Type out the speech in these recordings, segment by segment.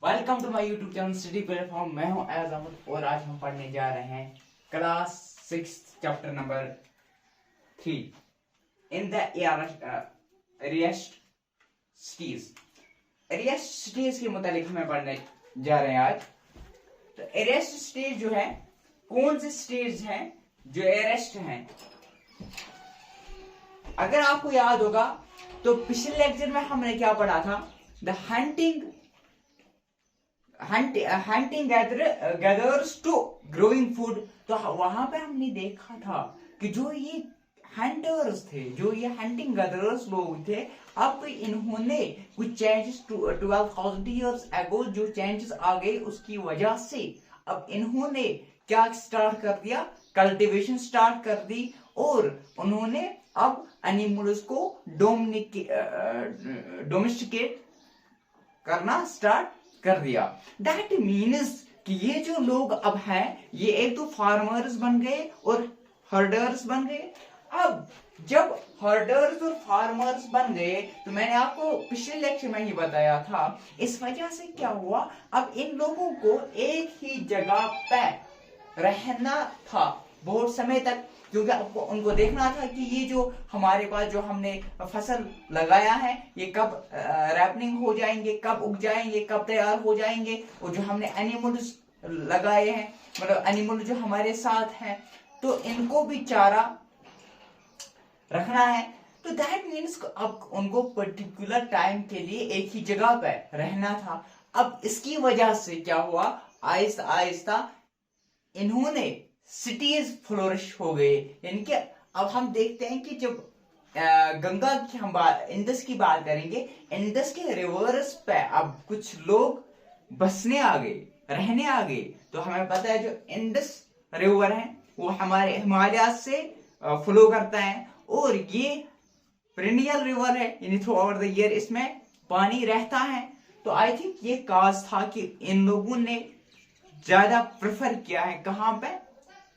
Welcome to my YouTube channel study platform. मैं हूं as Ahmad और आज हम पढ़ने जा रहे हैं class 6 chapter number 3 in the earliest cities. Earliest cities के मुतालिक हमें पढ़ने जा रहे हैं आज। तो एरियस्ट सिटीज जो है, कौन से सिटीज हैं जो एरेस्ट हैं। अगर आपको याद होगा तो पिछले लेक्चर में हमने क्या पढ़ा था, the hunting gathers to growing food. तो वहां पे हमने देखा था कि जो ये हंटर्स थे, जो ये हंटिंग गैदरर्स लोग थे, अब इन्होंने कुछ चेंजेस 12,000 ईयर्स अगो जो चेंजेस आ गए उसकी वजह से अब इन्होंने क्या स्टार्ट कर दिया, कल्टीवेशन स्टार्ट कर दी और उन्होंने अब एनिमल्स को डोमेस्टिकेट करना स्टार्ट कर दिया। दैट मीन्स कि ये जो लोग अब हैं ये एक तो फार्मर्स बन गए और हर्डर्स बन गए। अब जब हर्डर्स और फार्मर्स बन गए तो मैंने आपको पिछले लेक्चर में ही बताया था, इस वजह से क्या हुआ, अब इन लोगों को एक ही जगह पे रहना था बहुत समय तक, क्योंकि आपको उनको देखना था कि ये जो हमारे पास जो हमने फसल लगाया है ये कब रैपनिंग हो जाएंगे, कब उग जाएंगे, कब तैयार हो जाएंगे। और जो हमने एनिमल्स लगाए हैं, मतलब एनिमल जो हमारे साथ हैं, तो इनको भी चारा रखना है। तो दैट मीन्स अब उनको पर्टिकुलर टाइम के लिए एक ही जगह पे रहना था। अब इसकी वजह से क्या हुआ, आहिस्ता आहिस्ता इन्होंने सिटीज फ्लोरिश हो गए। यानी कि अब हम देखते हैं कि जब गंगा की हम इंडस की बात करेंगे, इंडस के रिवर्स पे अब कुछ लोग बसने आ गए, रहने आ गए। तो हमें पता है जो इंडस रिवर है वो हमारे हिमालय से फ्लो करता है और ये पेरिनियल रिवर है, यानी थ्रू आउट द ईयर इसमें पानी रहता है। तो आई थिंक ये काज था कि इन लोगों ने ज्यादा प्रेफर किया है कहां पे,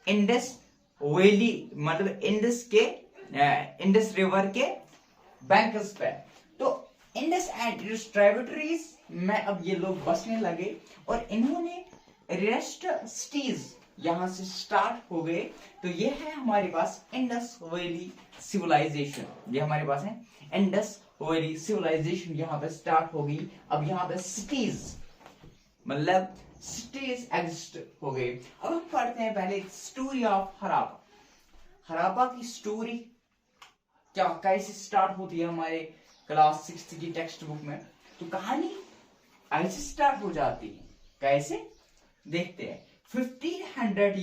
इंडस वैली, मतलब इंडस रिवर के बैंक्स पे। तो इंडस एंड इट्स ट्रिब्यूटरीज में अब ये लोग बसने लगे और इन्होंने रेस्ट सिटीज यहां से स्टार्ट हो गए। तो ये है हमारे पास इंडस वैली सिविलाइजेशन, ये हमारे पास है इंडस वैली सिविलाइजेशन, यहाँ पे स्टार्ट हो गई। अब यहाँ पे सिटीज मतलब सिटीज एग्जिस्ट हो गए। अब हम पढ़ते हैं पहले स्टोरी ऑफ हरापा। हरापा की स्टोरी क्या कैसे स्टार्ट होती है हमारे क्लास 6 की टेक्स्ट बुक में। तो कहानी ऐसे स्टार्ट हो जाती है, कैसे देखते हैं। 1500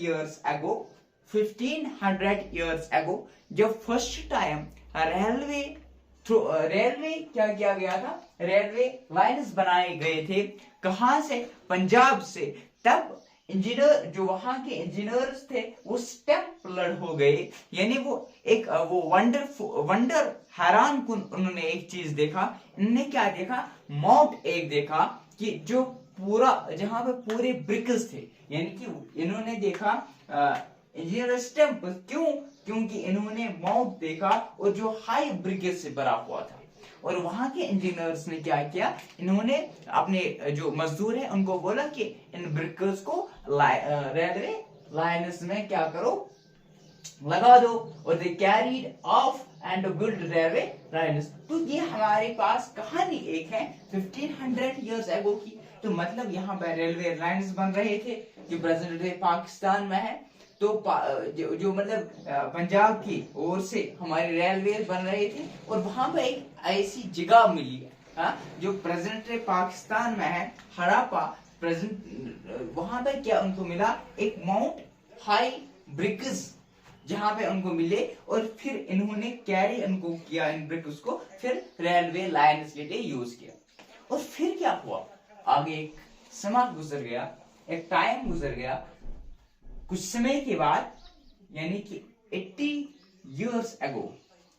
years ago जब फर्स्ट टाइम रेलवे क्या किया गया था, रेलवे लाइन्स बनाए गए थे। कहां से, पंजाब से। तब इंजीनियर जो वहां के इंजीनियर्स थे वो स्टेपलर हो गए, यानी वो एक वो वंडर हैरान कुन उन्होंने एक चीज देखा। इन्होंने क्या देखा, माउंट एक देखा कि जो पूरा जहां पे पूरे ब्रिक्स थे, यानी कि इन्होंने देखा इंजीनियर स्टेप, क्योंकि इन्होंने माउंट देखा और जो हाई ब्रिक्स से भरा हुआ था। और वहां के इंजीनियर्स ने क्या किया, इन्होंने अपने जो मजदूर है उनको बोला कि इन ब्रिक्स को रेलवे लाइन्स में क्या करो, लगा दो। और they carried of and build railway lines. तो ये हमारे पास कहानी एक है 1500 years ago की। तो मतलब यहाँ पे रेलवे लाइन्स बन रहे थे जो प्रेजेंट डे पाकिस्तान में है। तो जो मतलब पंजाब की ओर से हमारे रेलवे बन रहे थे और वहां पे एक ऐसी जगह मिली है जो प्रेजेंट डे पाकिस्तान में है, हड़प्पा प्रेजेंट। वहां पे क्या उनको मिला, एक माउंट हाई ब्रिक्स जहां पे उनको मिले और फिर इन्होंने कैरी उनको किया, इन ब्रिक्स को फिर रेलवे लाइन्स के लिए यूज किया। और फिर क्या हुआ, आगे एक समय गुजर गया, एक टाइम गुजर गया। कुछ समय के बाद यानी कि 80 years ago,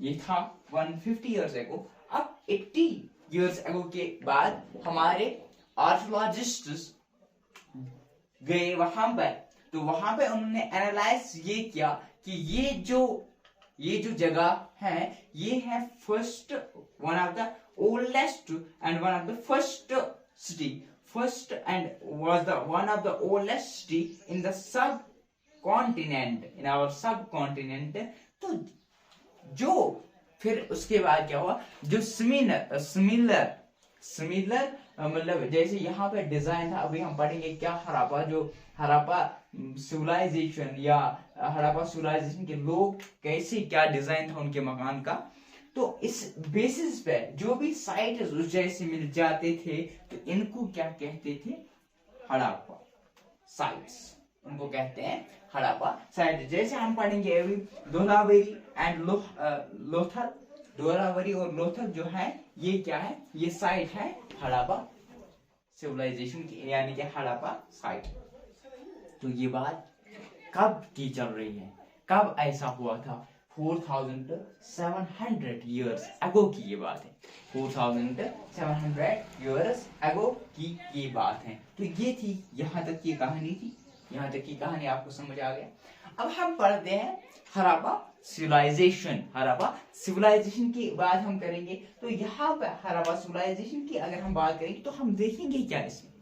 ये था 150 years ago। अब 80 years ago के बाद हमारे आर्कियोलॉजिस्ट्स गए वहां पर। तो वहां पे उन्होंने एनालाइज ये किया कि ये जो जगह है ये है first one of the oldest and one of the first city. first and was the one of the oldest city in the subcontinent, in our subcontinent. तो जो फिर उसके बाद क्या हुआ, जो सिमिलर सिमिलर मतलब जैसे यहाँ पे डिजाइन था, अभी हम पढ़ेंगे क्या हड़प्पा, जो हड़प्पा सिविलाइजेशन या हड़प्पा सिविलाइजेशन के लोग कैसे, क्या डिजाइन था उनके मकान का। तो इस बेसिस पे जो भी साइट उस जैसे मिल जाते थे तो इनको क्या कहते थे, हड़प्पा साइट्स, उनको कहते हैं हड़प्पा साइट। जैसे हम पढ़ेंगे अभी धोलावीरी एंड लोथल, धोलावीरी और लोथल जो है ये क्या है, ये साइट है हड़प्पा सिविलाइजेशन की, यानी कि हड़प्पा साइट। तो ये बात कब की चल रही है, कब ऐसा हुआ था, 4700 years ago की ये बात है, 4700 years ago की ये बात है। तो ये थी, यहाँ तक की कहानी थी, यहाँ तक की कहानी आपको समझ आ गया। अब हम पढ़ते हैं हड़प्पा सिविलाइजेशन। हड़प्पा सिविलाइजेशन की बात हम करेंगे, तो यहाँ पे हड़प्पा सिविलाइजेशन की अगर हम बात करेंगे तो हम देखेंगे क्या, इसमें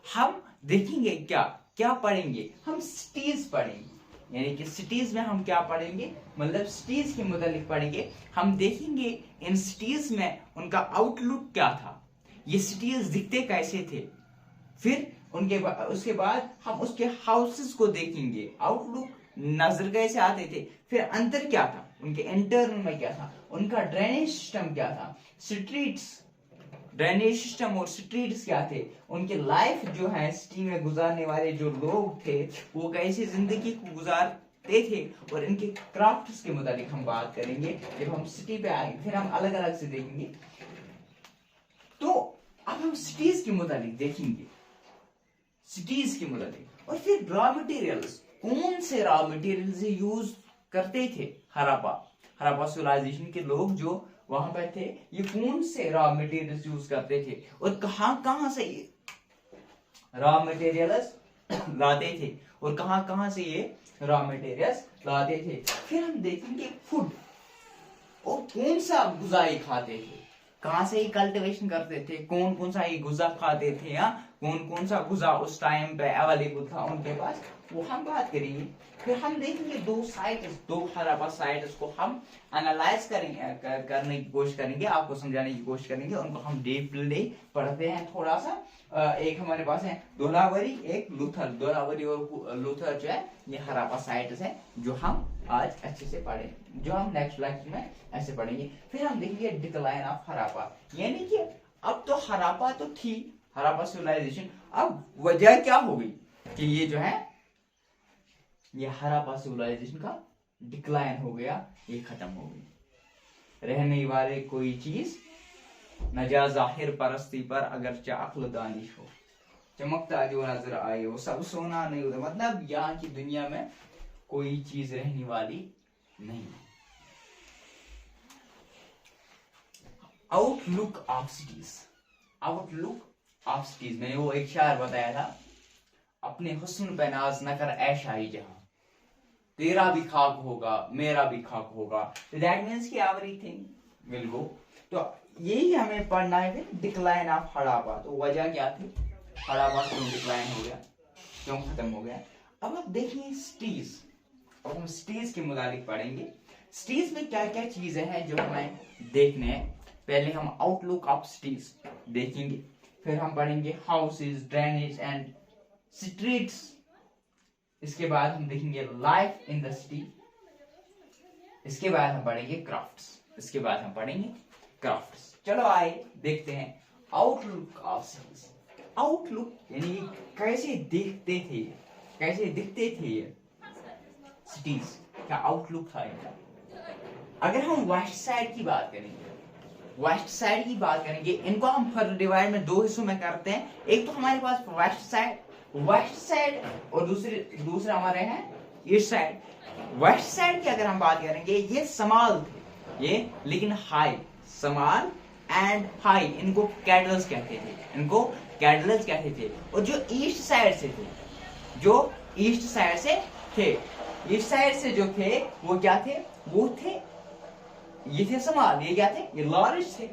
हम देखेंगे क्या क्या पढ़ेंगे, हम सिटीज पढ़ेंगे, यानी कि सिटीज में हम क्या पढ़ेंगे, मतलब सिटीज के मुतालिक पढ़ेंगे। हम देखेंगे इन सिटीज में उनका आउटलुक क्या था, ये सिटीज दिखते कैसे थे, फिर उसके बाद हम उसके हाउसेस को देखेंगे, आउटलुक नजर कैसे आते थे, फिर अंतर क्या था उनके इंटरनल में, क्या था उनका ड्रेनेज सिस्टम, क्या था स्ट्रीट्स, ड्रेनेज सिस्टम और स्ट्रीट्स क्या थे, उनके लाइफ जो है सिटी में गुजारने वाले जो लोग थे वो कैसे जिंदगी को गुजारते थे, और इनके क्राफ्ट्स के मुताबिक हम बात करेंगे जब हम सिटी पे आएंगे, फिर हम अलग अलग से देखेंगे। तो अब हम सिटीज के मुताबिक देखेंगे, सिटीज के मुताबिक, और फिर रॉ मटेरियल्स, कौन से रॉ मटेरियल्स यूज करते थे हड़प्पा सिविलाइजेशन के लोग जो वहां पे थे, ये कौन से रॉ मटेरियल्स यूज करते थे और कहां से ये रॉ मटेरियल्स लाते थे, और कहां से ये रॉ मटेरियल्स लाते थे। फिर हम देखेंगे फूड, और कौन सा गुज़ा ये खाते थे, कहां से ये कल्टीवेशन करते थे, कौन कौन सा ये गुज़ा खाते थे, या कौन कौन सा गुज़ा उस टाइम पे अवेलेबल था उनके पास, वो हम बात करेंगे। फिर हम देखेंगे दो हड़प्पा साइट्स को हम एनालाइज करेंगे, करने की कोशिश करेंगे, आपको समझाने की कोशिश करेंगे, उनको हम डीपली पढ़ते हैं थोड़ा सा। एक हमारे पास है धोलावीरी, एक लूथल, धोलावीरी और लूथल जो है ये हड़प्पा साइट्स है जो हम आज अच्छे से पढ़े, जो हम नेक्स्ट लेक्चर में ऐसे पढ़ेंगे। फिर हम देखेंगे डिक्लाइन ऑफ हड़प्पा, यानी कि अब तो हड़प्पा तो थी, हड़प्पा सिविलाइजेशन, अब वजह क्या हो गई कि ये जो है ये हड़प्पा सिविलाइजेशन का डिक्लाइन हो गया, ये खत्म हो गई। रहने वाले कोई चीज न जा जाहिर परस्ती पर अगर अक्ल दानिश हो, चमकता जो नजर आए वो सब सोना नहीं होता, मतलब यहाँ की दुनिया में कोई चीज रहने वाली नहीं। Outlook of cities, outlook of cities, मैंने वो एक शायर बताया था, अपने हुस्न पे नाज न कर ऐशाई जहां, तेरा भी खाक होगा मेरा भी खाक होगा, दैट मीन्स कि एवरीथिंग विल गो। तो यही हमें पढ़ना है। फिर डिक्लाइन ऑफ हड़प्पा, तो वजह क्या थी, हड़प्पा क्यों डिक्लाइन हो गया, क्यों खत्म हो गया। अब आप देखिए सिटीज, अब हम सिटीज के मुताबिक पढ़ेंगे, सिटीज में क्या क्या चीजें हैं जो हमें देखने हैं। पहले हम आउटलुक ऑफ सिटीज देखेंगे, फिर हम पढ़ेंगे हाउसेज, ड्रेनेज एंड स्ट्रीट्स, इसके बाद हम देखेंगे लाइफ इन द सिटी, इसके बाद हम पढ़ेंगे क्राफ्ट्स, इसके बाद हम पढ़ेंगे क्राफ्ट्स। चलो आए देखते हैं आउटलुक ऑफ सिटीज। आउटलुक यानी कैसे दिखते थे, कैसे दिखते थे ये सिटीज, क्या आउटलुक था इनका। अगर हम वेस्ट साइड की बात करेंगे, वेस्ट साइड की बात करेंगे, इनको हम फर्दर डिवाइड में दो हिस्सों में करते हैं। एक तो हमारे पास वेस्ट साइड और दूसरा हमारे हैं ईस्ट साइड। वेस्ट साइड की अगर हम बात करेंगे, ये समाल थे ये, लेकिन हाई, समाल एंड हाई, इनको कैटल्स कहते थे, इनको कैटल्स कहते थे। और जो ईस्ट साइड से थे, जो ईस्ट साइड से थे, ईस्ट साइड से जो थे वो क्या थे, वो थे ये थे समाल, ये क्या थे, ये लार्ज थे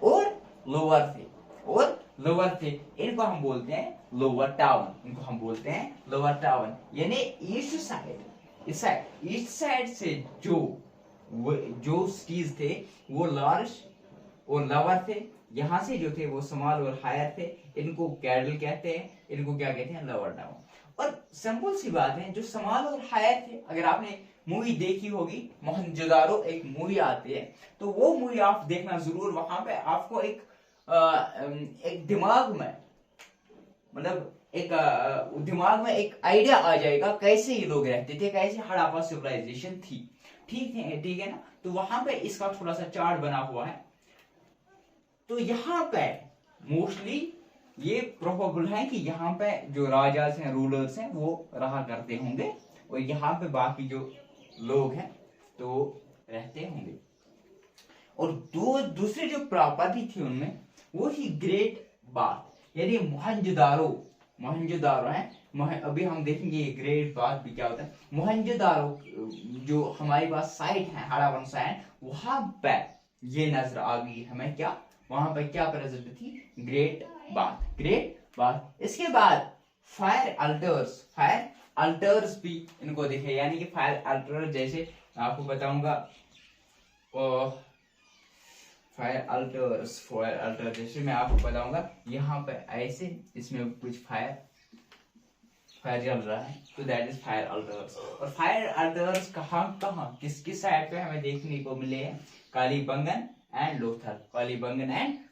और लोअर थे, और लोअर थे, इनको हम बोलते हैं लोअर टाउन, इनको हम बोलते हैं लोअर टाउन। यानी ईस्ट साइड, इस साइड ईस्ट साइड से जो सिटीज थे वो लार्ज और लोअर थे, यहाँ से जो थे वो स्मॉल और हायर थे, इनको कैडल कहते हैं, इनको क्या कहते हैं, लोअर टाउन। और सिंपल सी बात है, जो स्मॉल और हायर थे, अगर आपने मूवी देखी होगी मोहनजोदारो, एक मूवी आती है, तो वो मूवी आप देखना जरूर, वहां पे आपको एक दिमाग में, मतलब एक दिमाग में एक आइडिया आ जाएगा कैसे ये लोग रहते थे, कैसे हड़प्पा सिविलाइजेशन थी। ठीक है ना। तो वहां पे इसका थोड़ा सा चार्ट बना हुआ है। तो यहाँ पे मोस्टली ये प्रोबेबल है कि यहाँ पे जो राजास हैं, रूलर्स हैं, वो रहा करते होंगे, और यहाँ पे बाकी जो लोग हैं तो रहते होंगे। और दूसरी जो प्रॉपर्टी थी उनमें वो थी ग्रेट बाथ, यानी मोहनजोदारो है। अभी हम देखेंगे ये ग्रेट बाथ भी क्या होता है। मोहनजोदारो जो हमारे पास साइट है, हड़प्पन साइट, वहां पे ये नजर आ गई हमें, क्या वहां पे क्या प्रेजेंट थी, ग्रेट बाथ। इसके बाद फायर अल्टर्स भी इनको दिखे, यानी कि फायर अल्टर, जैसे आपको बताऊंगा फायर अल्टर जैसे मैं आपको बताऊंगा, यहाँ पे ऐसे इसमें कुछ फायर जल रहा है, तो दैट इज फायर अल्टर्स। और फायर अल्टर्स कहाँ किस साइड पे हमें देखने को मिले हैं, कालीबंगन एंड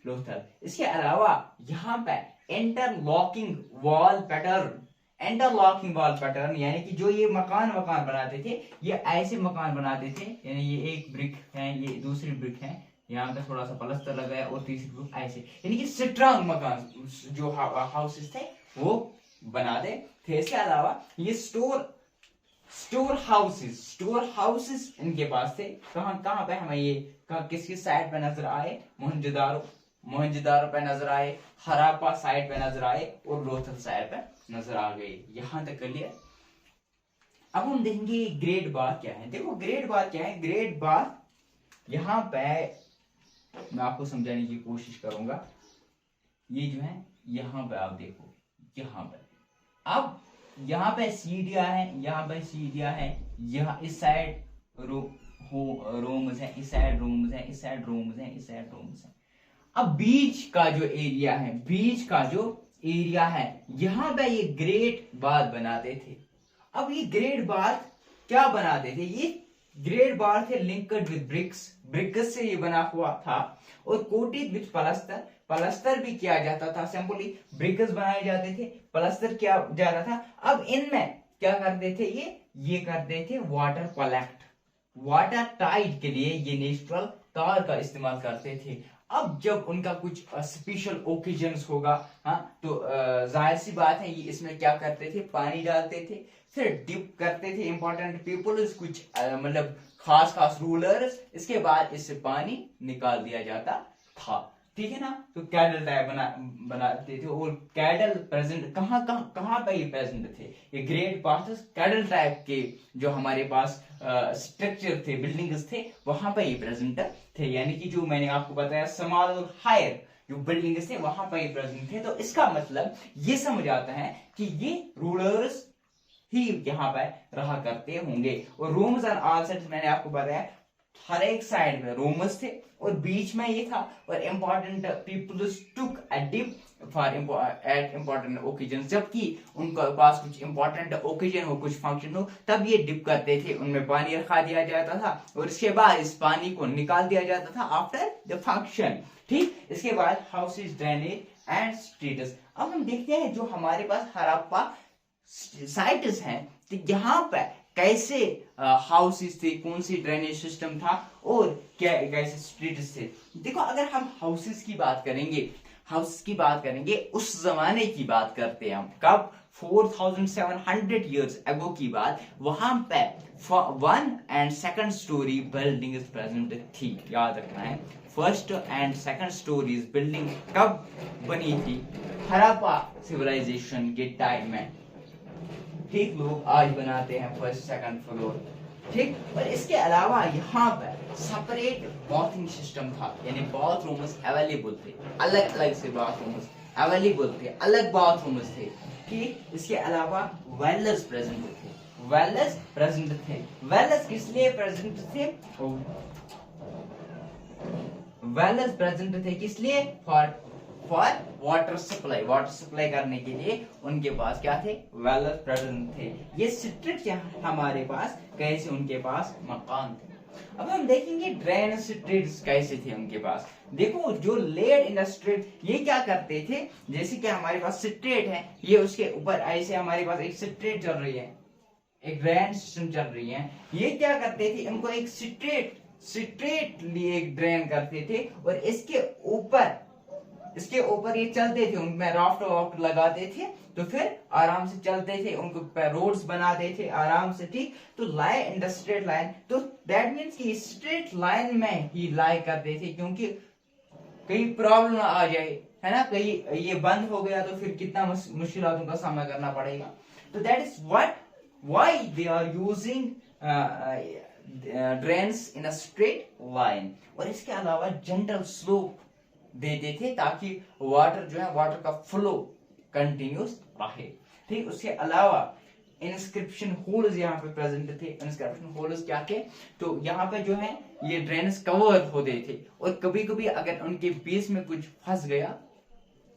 लोथल। इसके अलावा यहाँ पे इंटरलॉकिंग वॉल पैटर्न, यानी कि जो ये मकान बनाते थे, ये ऐसे मकान बनाते थे, यानी ये एक ब्रिक है, ये दूसरी ब्रिक है, यहाँ पे थोड़ा सा पलस्तर लगा है, और तीसरी ब्रिक ऐसे, यानी कि स्ट्रांग मकान जो हाउसेस थे वो बनाते थे। इसके अलावा ये स्टोर हाउसेस इनके पास थे। कहाँ पे हमें ये किसकी साइड पे नजर आए, मोहनजोदारो पे नजर आए, हड़प्पा साइड पे नजर आए, और लोथल साइड पे नजर आ गए। यहां तक क्लियर। अब हम देखेंगे ग्रेट बाथ क्या है। देखो ग्रेट बाथ क्या है। ग्रेट बाथ यहाँ पे मैं आपको समझाने की कोशिश करूंगा। ये जो है यहाँ पे आप देखो, यहाँ पे अब यहाँ पे सीढ़ियां है, यहाँ इस साइड रूम्स है, इस साइड रूम्स है, इस साइड रूम्स है। अब बीच का जो एरिया है यहाँ पे ये ग्रेट बाथ बनाते थे। अब ये ग्रेट बाथ क्या बनाते थे, ये ग्रेट बाथ थे लिंक्ड विद ब्रिक्स से ये बना हुआ था, और कोटेड विद पलस्तर भी किया जाता था। सिंपली ब्रिक्स बनाए जाते थे, पलस्तर किया जाता था। अब इनमें क्या करते थे, ये करते थे वाटर टाइट के लिए ये नेचुरल तार का इस्तेमाल करते थे। अब जब उनका कुछ स्पेशल ओकेजन्स होगा, तो जाहिर सी बात है ये इसमें क्या करते थे, पानी डालते थे, फिर डिप करते थे इंपॉर्टेंट पीपल्स, कुछ मतलब खास रूलर्स, इसके बाद इससे पानी निकाल दिया जाता था। ठीक है ना। तो कैडल टाइप बनाते थे, और कैडल प्रेजेंट कहाँ पे ये प्रेजेंट थे, ये ग्रेट बाथ्स कैडल टाइप के जो हमारे पास स्ट्रक्चर थे, बिल्डिंग्स थे, वहां पे ये प्रेजेंट थे। यानी कि जो मैंने आपको बताया स्मॉल और हायर जो बिल्डिंग्स थे वहां पे ये प्रेजेंट थे। तो इसका मतलब ये समझ आता है कि ये रूलर्स ही यहाँ पे रहा करते होंगे। और रूम्स एंड ऑल साइड्स मैंने आपको बताया हर एक साइड में रूम्स थे, और बीच में ये था, और important peoples took a dip for at important occasion, जबकि उनके पास कुछ इम्पोर्टेंट ओकेजन हो, कुछ फंक्शन हो, तब ये डिप करते थे, उनमें पानी रखा दिया जाता था, और इसके बाद इस पानी को निकाल दिया जाता था आफ्टर द फंक्शन। ठीक। इसके बाद हाउसेज, ड्रेनेज एंड स्ट्रीट्स। अब हम देखते हैं जो हमारे पास हड़प्पा साइट्स हैं, तो यहाँ पे कैसे हाउसेस थे, कौन सी ड्रेनेज सिस्टम था, और क्या कैसे स्ट्रीट्स थे। देखो अगर हम हाउसेस की बात करेंगे उस जमाने की बात करते हैं हम, कब 4700 इयर्स अगो की बात। वहां पे 1 and 2 स्टोरी बिल्डिंग प्रेजेंट थी। याद रखना है, 1st and 2nd stories building कब बनी थी, हड़प्पा सिविलाइजेशन के टाइम में। ठीक। लोग आज बनाते हैं 1st 2nd फ्लोर। ठीक। और इसके अलावा यहाँ पर सेपरेट बाथिंग सिस्टम था, यानी बाथरूम्स अवेलेबल थे, अलग अलग से बाथरूम्स। अवेलेबल थे, अलग बाथरूम्स थे। कि इसके अलावा वेल्स प्रेजेंट थे, वेल्स प्रेजेंट थे। वेल्स किस लिए प्रेजेंट थे? वेल्स प्रेजेंट थे किस लिए? For water supply, water supply करने के लिए उनके पास क्या थे? वेल्स प्रेजेंट थे। ये स्ट्रीट हमारे पास कैसे उनके पास मकान थे। अब हम देखेंगे ड्रेन स्ट्रीट्स कैसे थे उनके पास। देखो जो लेड इंडस्ट्री ये क्या करते थे, जैसे कि हमारे पास स्ट्रीट है, ये उसके ऊपर ऐसे हमारे पास एक स्ट्रीट चल रही है, एक ड्रेन सिस्टम चल रही है। ये क्या करते थे, इनको एक स्ट्रेट लिए ड्रेन करते थे और इसके ऊपर ये चलते थे, उनमें राफ्ट वाफ्ट लगाते थे, तो फिर आराम से चलते थे, उनको रोड्स बनाते थे आराम से। ठीक, तो लाइन इंडस्ट्रियल लाइन, तो दैट मीन्स कि स्ट्रेट लाइन में ही लाई करते थे, क्योंकि कहीं प्रॉब्लम आ जाए, है ना, कहीं ये बंद हो गया तो फिर कितना मुश्किलों का सामना करना पड़ेगा। तो that is why they are using drains in a straight line. और इसके अलावा जनरल स्लोप देते थे ताकि वाटर जो है, वाटर का फ्लो कंटिन्यूस रहे। ठीक, उसके अलावा इंस्क्रिप्शन होल्स यहाँ पे प्रेजेंट थे। इंस्क्रिप्शन होल्स क्या थे? तो यहाँ पे जो है ये ड्रेन्स कवर होते थे, और कभी कभी अगर उनके बेस में कुछ फंस गया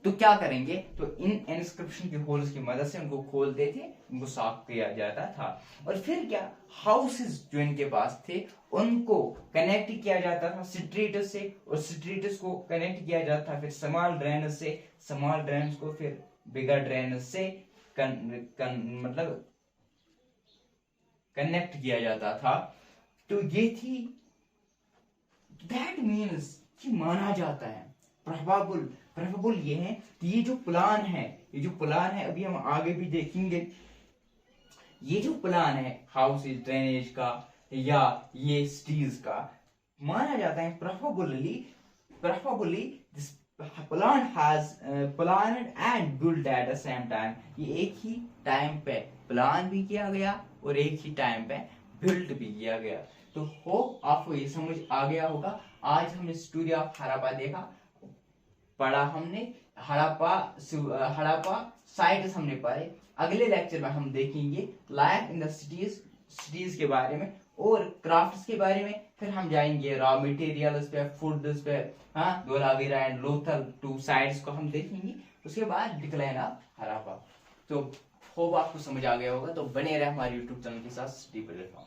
तो क्या करेंगे, तो इन इंस्क्रिप्शन के होल्स की मदद से उनको खोलते थे, उनको साफ किया जाता था। और फिर क्या, हाउसेस जो इनके पास थे उनको कनेक्ट किया जाता था स्ट्रीट्स से, और स्ट्रीट्स को कनेक्ट किया जाता था फिर स्मॉल ड्रेन से, स्मॉल ड्रेन को फिर बिगर ड्रेन से मतलब कनेक्ट किया जाता था। तो ये थी, दैट मीन्स कि माना जाता है प्रोबेबल ये है कि ये जो प्लान है अभी हम आगे भी देखेंगे, ये जो प्लान है हाउस ड्रेनेज का या ये स्टील्स का, माना जाता है probably this plan has planned and build at the same time. ये एक ही टाइम पे प्लान भी किया गया और एक ही टाइम पे बिल्ड भी किया गया। तो होप आपको ये समझ आ गया होगा। आज हमने स्टोरी ऑफ हड़प्पा देखा, पढ़ा हमने, हड़प्पा साइट्स हमने पढ़े। अगले लेक्चर में हम देखेंगे लाइफ इन द सिटीज के बारे में और क्राफ्ट्स के बारे में। फिर हम जाएंगे रॉ मटेरियल्स पे, फूड्स पे, हाँ, Dholavira and Lothal two sides को हम देखेंगे। उसके बाद डिक्लाइन ऑफ हड़प्पा। तो होप आपको समझ आ गया होगा। तो बने रहे हमारे यूट्यूब चैनल के साथ, स्टडी प्लेटफॉर्म।